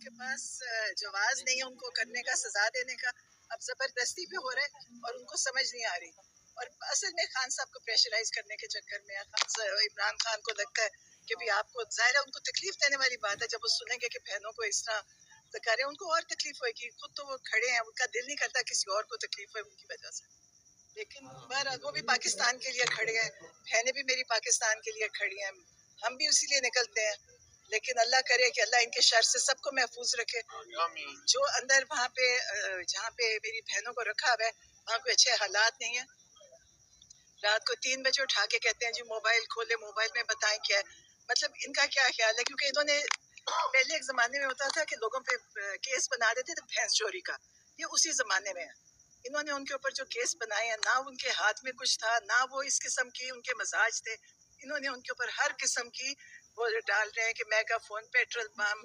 उनके पास जवाज़ नहीं है उनको करने का, सज़ा देने का। अब ज़बरदस्ती पे हो रहा है और उनको समझ नहीं आ रही। और असल में खान साहब को प्रेशराइज करने के चक्कर में इमरान खान को लगता है कि भी आपको ज़ाहिर है उनको तकलीफ देने वाली बात है जब वो सुनेंगे कि बहनों को इस तरह तो करें, उनको और तकलीफ होगी। खुद तो वो खड़े हैं, उनका दिल नहीं करता किसी और को तकलीफ है उनकी वजह से, लेकिन बहरहाल वो भी पाकिस्तान के लिए खड़े हैं, बहनें भी मेरी पाकिस्तान के लिए खड़ी हैं, हम भी उसी लिए निकलते हैं। लेकिन अल्लाह करे कि अल्लाह इनके शर से सबको महफूज रखे। जो अंदर वहाँ पे जहाँ पे मेरी बहनों को रखा हुआ है वहाँ कोई अच्छे हालात नहीं है। रात को 3 बजे उठा के कहते हैं जी मोबाइल खोले, मोबाइल में बताएं क्या है। मतलब इनका क्या ख्याल है, क्योंकि इन्होंने पहले एक ज़माने में होता था कि लोगों पे केस बना देते थे भैंस चोरी का, ये उसी ज़माने में है। इन्होंने उनके ऊपर जो केस बनाए हैं, ना उनके हाथ में कुछ था, ना वो इस किस्म की उनके मजाज थे। इन्होंने उनके ऊपर हर किस्म की वो डाल रहे हैं कि मेगाफोन, पेट्रोल बम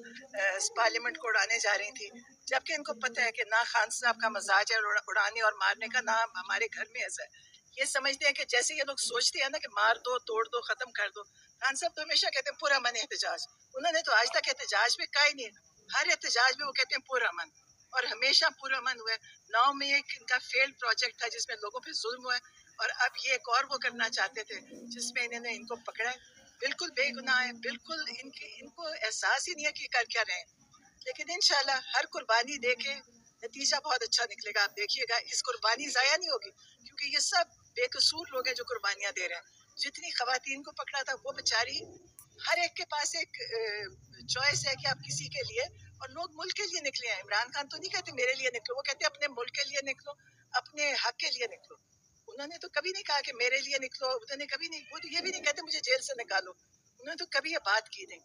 पार्लियामेंट को उड़ाने जा रही थी, जबकि इनको पता है कि ना खान साहब का मजाज है उड़ाने और मारने का, ना हमारे घर में ऐसा है। ये समझते हैं कि जैसे ये लोग सोचते हैं ना कि मार दो, तोड़ दो, खत्म कर दो। खान साहब तो हमेशा कहते हैं पूरा मन एहतजाज। उन्होंने तो आज तक एहतजाज में कहा ही नहीं, हर एहतजाज में वो कहते हैं पूरा मन, और हमेशा पूरा मन हुआ है। 9 में एक इनका फेल्ड प्रोजेक्ट था जिसमें लोगों पे जुल्म हुआ है, और अब ये एक और वो करना चाहते थे जिसमें इन्होंने इनको पकड़ा है। बिल्कुल बेगुनाह है, बिल्कुल इनको एहसास ही नहीं है कि कर क्या रहे हैं। लेकिन इंशाल्लाह हर कुर्बानी दे के नतीजा बहुत अच्छा निकलेगा। आप देखिएगा, इस कुर्बानी ज़ाया नहीं होगी, क्योंकि ये सब बेकसूर लोग हैं जो कुर्बानियाँ दे रहे हैं। जितनी खवातीन को पकड़ा था वो बेचारी, हर एक के पास एक चॉइस है कि आप किसी के लिए, और लोग मुल्क के लिए निकले हैं। इमरान खान तो नहीं कहते मेरे लिए निकलो, वो कहते अपने मुल्क के लिए निकलो, अपने हक के लिए निकलो। उन्होंने तो कभी नहीं कहा कि मेरे लिए निकलो, उन्होंने कभी नहीं, वो तो ये भी नहीं कहते मुझे जेल से निकालो, उन्होंने तो कभी ये बात की नहीं।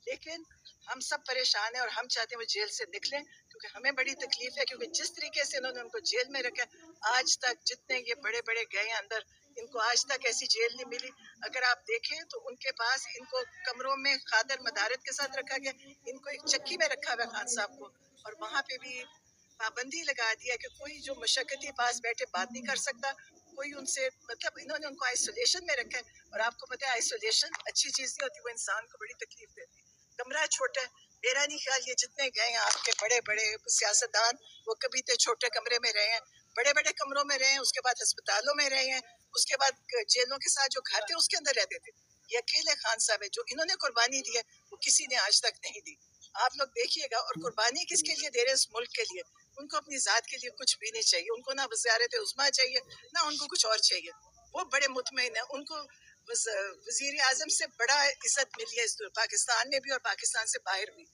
लेकिन हम सब परेशान हैं और हम चाहते हैं वो जेल से निकलें, क्योंकि हमें बड़ी तकलीफ है, क्योंकि जिस तरीके से इन्होंने उनको जेल में रखा, आज तक जितने ये बड़े बड़े गए हैं अंदर, इनको आज तक ऐसी जेल नहीं मिली। अगर आप देखें तो उनके पास इनको कमरों में खादर मदारत के साथ रखा गया, इनको एक चक्की में रखा हुआ खान साहब को, और वहाँ पे भी पाबंदी लगा दी है कि कोई जो मुशक्कती पास बैठे बात नहीं कर सकता, कोई उनसे, मतलब इन्होंने उनको आइसोलेशन में रखा है। और आपको पता है आइसोलेशन अच्छी चीज़ नहीं होती, वो इंसान को बड़ी तकलीफ देती है। कमरा छोटा है, मेरा नहीं ख्याल ये जितने गए हैं आपके बड़े बड़े सियासतदान, वो कभी तो छोटे कमरे में रहे हैं, बड़े बड़े कमरों में रहे हैं, उसके बाद अस्पतालों में रहे हैं, उसके बाद जेलों के साथ जो घर थे उसके अंदर रहते थे। ये अकेले खान साहब है जो इन्होंने कुर्बानी दी है, वो किसी ने आज तक नहीं दी। आप लोग देखिएगा, और कुर्बानी किसके लिए दे रहे हैं, इस मुल्क के लिए। उनको अपनी जात के लिए कुछ भी नहीं चाहिए, उनको ना वज़ारत उज़्मा चाहिए, ना उनको कुछ और चाहिए। वो बड़े मुतमईन है, उनको वज़ीर आज़म से बड़ा इज्जत मिली है इस पाकिस्तान में भी और पाकिस्तान से बाहर भी।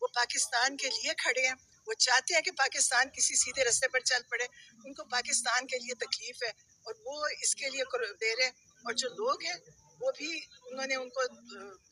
वो पाकिस्तान के लिए खड़े हैं, वो चाहते हैं कि पाकिस्तान किसी सीधे रास्ते पर चल पड़े। उनको पाकिस्तान के लिए तकलीफ है और वो इसके लिए दे रहे हैं। और जो लोग हैं वो भी, उन्होंने उनको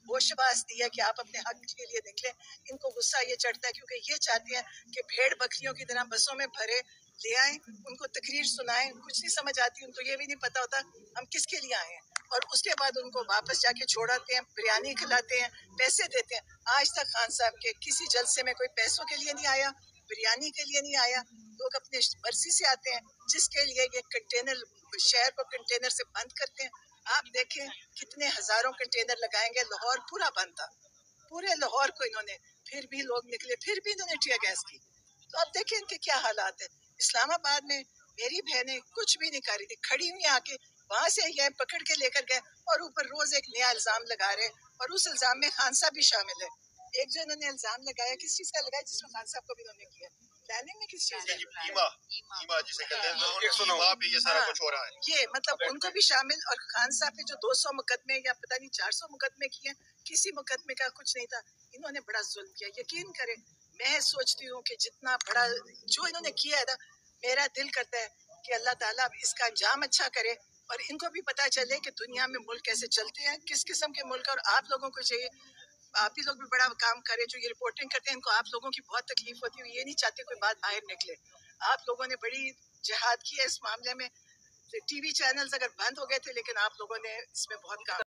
होशबाज दिया कि आप अपने हक के लिए निकलें। इनको गुस्सा ये चढ़ता है क्योंकि ये चाहते हैं कि भेड़ बकरियों की तरह बसों में भरे ले आएं, उनको तकरीर सुनाएं, कुछ नहीं समझ आती, उनको ये भी नहीं पता होता हम किसके लिए आए हैं। और उसके बाद उनको वापस जाके छोड़ाते हैं, बिरयानी खिलाते हैं, पैसे देते हैं। आज तक खान साहब के किसी जलसे में कोई पैसों के लिए नहीं आया, बिरयानी के लिए नहीं आया। लोग अपने मर्जी से आते हैं, जिसके लिए ये कंटेनर, शहर को कंटेनर से बंद करते हैं। आप देखें कितने हजारों कंटेनर लगाएंगे, लाहौर पूरा बंद था, पूरे लाहौर को इन्होंने, फिर भी लोग निकले, फिर भी इन्होंने टीयर गैस की। तो आप देखें इनके क्या हालात है। इस्लामाबाद में मेरी बहनें कुछ भी नहीं कर रही थी, खड़ी हुई आके, वहां से ये पकड़ के लेकर गए, और ऊपर रोज एक नया इल्जाम लगा रहे, और उस इल्जाम में खान साहब भी शामिल है। एक जो इन्होंने इल्जाम लगाया, किस चीज का लगाया, जिसमें खान साहब को भी इन्होंने किया, प्लानिंग में किस चीज का, ईमा जिसे कहते हैं, वहाँ पे ये सारा कुछ हो रहा है। ये मतलब उनको भी शामिल, और खान साहब पे जो 200 मुकदमे या पता नहीं 400 मुकदमे किए, किसी मुकदमे का कुछ नहीं था। इन्होंने बड़ा जुल्म किया, यकीन करें। मैं सोचती हूँ कि जितना बड़ा जो इन्होंने किया है ना, मेरा दिल करता है कि अल्लाह ताला इसका अंजाम अच्छा करे, और इनको भी पता चले कि दुनिया में मुल्क कैसे चलते हैं, किस किस्म के मुल्क। और आप लोगों को चाहिए, आप ही लोग भी बड़ा काम करें, जो ये रिपोर्टिंग करते हैं, इनको आप लोगों की बहुत तकलीफ होती है, ये नहीं चाहते कोई बात बाहर निकले। आप लोगों ने बड़ी जिहाद की है इस मामले में। टीवी चैनल्स अगर बंद हो गए थे, लेकिन आप लोगों ने इसमें बहुत काम